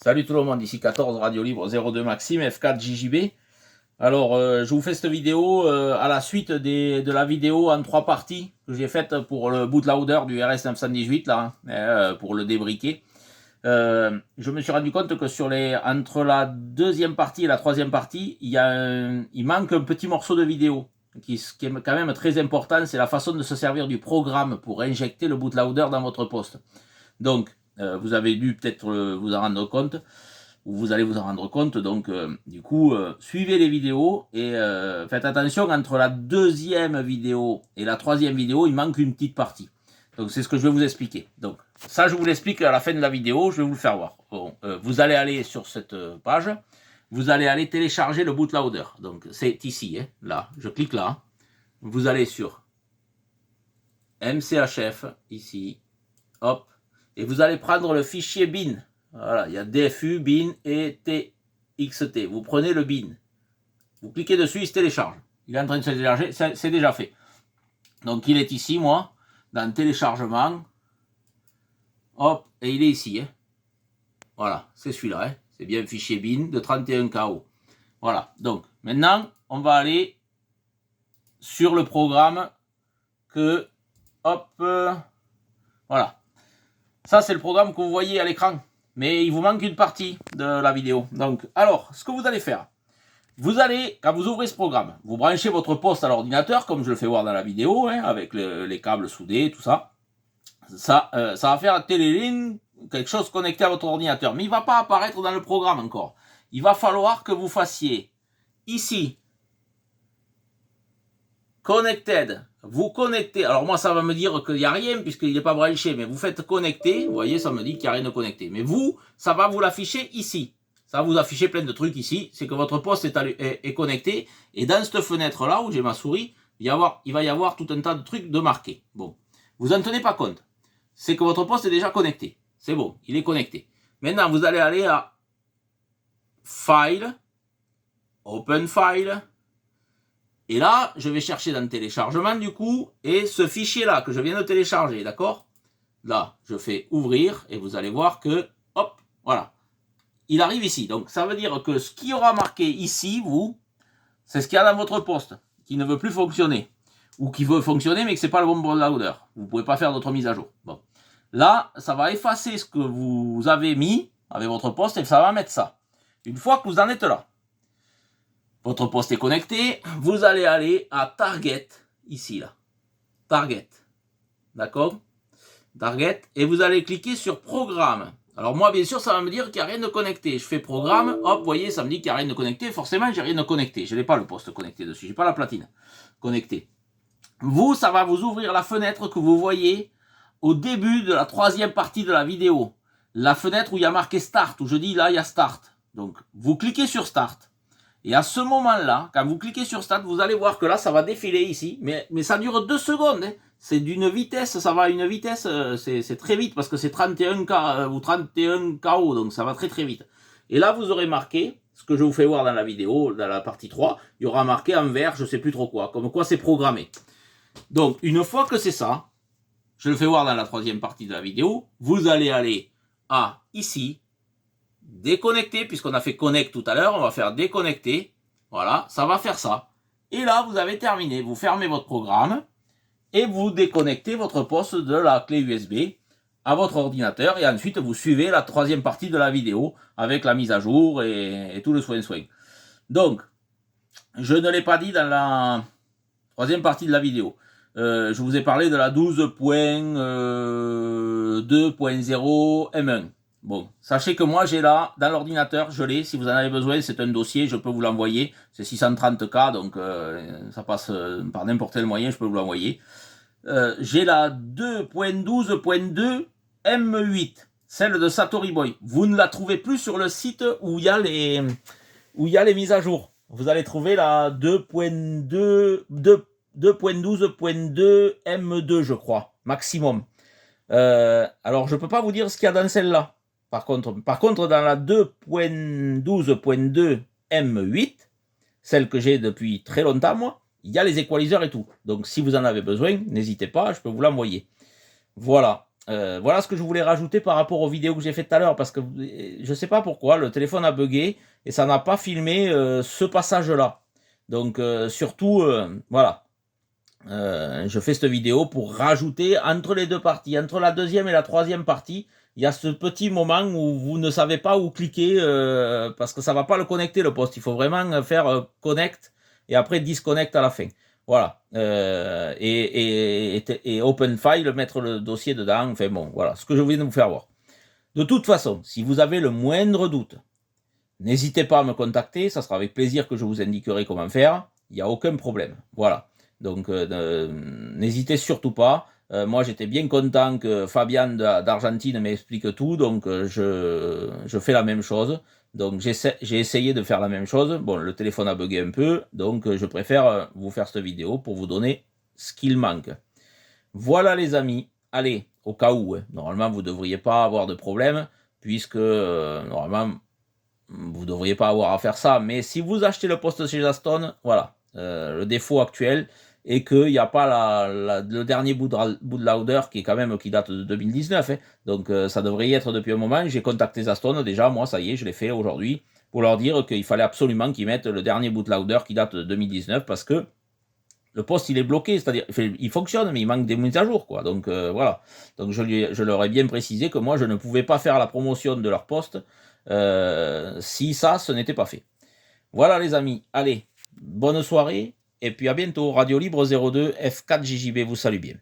Salut tout le monde, ici 14 Radio Libre 02 Maxime F4 JJB. Alors je vous fais cette vidéo à la suite de la vidéo en 3 parties que j'ai faite pour le bootloader du RS 918 là, pour le débriquer. Je me suis rendu compte que entre la deuxième partie et la troisième partie, il manque un petit morceau de vidéo qui est quand même très important, c'est la façon de se servir du programme pour injecter le bootloader dans votre poste. Donc vous avez dû peut-être vous en rendre compte, ou vous allez vous en rendre compte, donc du coup suivez les vidéos et faites attention, entre la deuxième vidéo et la troisième vidéo, il manque une petite partie. Donc c'est ce que je vais vous expliquer. Donc ça je vous l'explique à la fin de la vidéo, je vais vous le faire voir. Bon, vous allez aller sur cette page, vous allez aller télécharger le bootloader. Donc c'est ici, hein, là, je clique là, vous allez sur MCHF, ici, hop, et vous allez prendre le fichier bin. Voilà, il y a DFU, bin et TXT. Vous prenez le bin. Vous cliquez dessus, il se télécharge. Il est en train de se télécharger, c'est déjà fait. Donc il est ici, moi, dans téléchargement. Hop, et il est ici. Hein. Voilà, c'est celui-là. Hein. C'est bien fichier bin de 31 KO. Voilà, donc maintenant, on va aller sur le programme que... Hop, voilà. Ça, c'est le programme que vous voyez à l'écran. Mais il vous manque une partie de la vidéo. Donc, alors, ce que vous allez faire, vous allez, quand vous ouvrez ce programme, vous branchez votre poste à l'ordinateur, comme je le fais voir dans la vidéo, hein, avec les câbles soudés, tout ça. Ça va faire téléline, quelque chose connecté à votre ordinateur. Mais il ne va pas apparaître dans le programme encore. Il va falloir que vous fassiez ici, Connected, vous connectez. Alors moi ça va me dire qu'il n'y a rien puisqu'il n'est pas branché, mais vous faites connecter, vous voyez ça me dit qu'il n'y a rien de connecté. Mais vous, ça va vous l'afficher ici. Ça va vous afficher plein de trucs ici, c'est que votre poste est connecté. Et dans cette fenêtre là où j'ai ma souris, il va y avoir tout un tas de trucs de marqués. Bon, vous n'en tenez pas compte. C'est que votre poste est déjà connecté. C'est bon, il est connecté. Maintenant vous allez aller à File, Open File. Et là, je vais chercher dans le téléchargement du coup, et ce fichier-là que je viens de télécharger, d'accord? Là, je fais ouvrir, et vous allez voir que, hop, voilà, il arrive ici. Donc, ça veut dire que ce qui aura marqué ici, vous, c'est ce qu'il y a dans votre poste, qui ne veut plus fonctionner. Ou qui veut fonctionner, mais que ce n'est pas le bon bootloader. Vous ne pouvez pas faire d'autres mises à jour. Bon. Là, ça va effacer ce que vous avez mis avec votre poste, et ça va mettre ça. Une fois que vous en êtes là, votre poste est connecté, vous allez aller à Target, ici là. Target. D'accord? Target. Et vous allez cliquer sur Programme. Alors moi, bien sûr, ça va me dire qu'il n'y a rien de connecté. Je fais Programme, hop, vous voyez, ça me dit qu'il n'y a rien de connecté. Forcément, j'ai rien de connecté. Je n'ai pas le poste connecté dessus. Je n'ai pas la platine connectée. Vous, ça va vous ouvrir la fenêtre que vous voyez au début de la troisième partie de la vidéo. La fenêtre où il y a marqué Start, où je dis là, il y a Start. Donc, vous cliquez sur Start. Et à ce moment-là, quand vous cliquez sur Start, vous allez voir que là, ça va défiler ici. Mais ça dure 2 secondes. Hein. C'est d'une vitesse, ça va à une vitesse, c'est très vite parce que c'est 31 ou 31 KO, donc ça va très très vite. Et là, vous aurez marqué, ce que je vous fais voir dans la vidéo, dans la partie 3, il y aura marqué en vert, je sais plus trop quoi, comme quoi c'est programmé. Donc, une fois que c'est ça, je le fais voir dans la troisième partie de la vidéo, vous allez aller à ici, déconnecter, puisqu'on a fait connect tout à l'heure, on va faire déconnecter, voilà, ça va faire ça. Et là, vous avez terminé, vous fermez votre programme, et vous déconnectez votre poste de la clé USB à votre ordinateur, et ensuite vous suivez la troisième partie de la vidéo, avec la mise à jour et tout le soin. Donc, je ne l'ai pas dit dans la troisième partie de la vidéo, je vous ai parlé de la 12.2.0 M1. Bon, sachez que moi j'ai là, dans l'ordinateur, je l'ai, si vous en avez besoin, c'est un dossier, je peux vous l'envoyer, c'est 630K, donc ça passe par n'importe quel moyen, je peux vous l'envoyer. J'ai la 2.12.2 M8, celle de Satori Boy. Vous ne la trouvez plus sur le site où il y a les mises à jour. Vous allez trouver la 2.12.2 M2, je crois, maximum. Alors, je ne peux pas vous dire ce qu'il y a dans celle-là. Par contre, dans la 2.12.2 M8, celle que j'ai depuis très longtemps, moi, il y a les équaliseurs et tout. Donc, si vous en avez besoin, n'hésitez pas, je peux vous l'envoyer. Voilà. Voilà ce que je voulais rajouter par rapport aux vidéos que j'ai fait tout à l'heure, parce que je sais pas pourquoi, le téléphone a bugué et ça n'a pas filmé ce passage-là. Donc surtout, voilà, je fais cette vidéo pour rajouter entre les deux parties, entre la deuxième et la troisième partie, il y a ce petit moment où vous ne savez pas où cliquer parce que ça va pas le connecter le poste. Il faut vraiment faire connect et après disconnect à la fin. Voilà. Et open file, mettre le dossier dedans. Enfin bon, voilà ce que je viens de vous faire voir. De toute façon, si vous avez le moindre doute, n'hésitez pas à me contacter. Ça sera avec plaisir que je vous indiquerai comment faire. Il n'y a aucun problème. Voilà. Donc n'hésitez surtout pas. Moi j'étais bien content que Fabian d'Argentine m'explique tout, donc je fais la même chose. Donc j'ai essayé de faire la même chose. Bon, le téléphone a bugué un peu, donc je préfère vous faire cette vidéo pour vous donner ce qu'il manque. Voilà les amis. Allez, au cas où, hein. Normalement vous ne devriez pas avoir de problème, puisque normalement vous ne devriez pas avoir à faire ça. Mais si vous achetez le poste chez Aston, voilà, le défaut actuel est qu'il n'y a pas le dernier bootloader qui date de 2019. Hein. Donc ça devrait y être depuis un moment. J'ai contacté Aston déjà, moi ça y est, je l'ai fait aujourd'hui, pour leur dire qu'il fallait absolument qu'ils mettent le dernier bootloader qui date de 2019 parce que le poste il est bloqué, c'est-à-dire il fonctionne mais il manque des mises à jour quoi. Donc voilà. Donc je leur ai bien précisé que moi je ne pouvais pas faire la promotion de leur poste si ça ce n'était pas fait. Voilà les amis, allez, bonne soirée et puis à bientôt. Radio Libre 02 F4 JJB vous salue bien.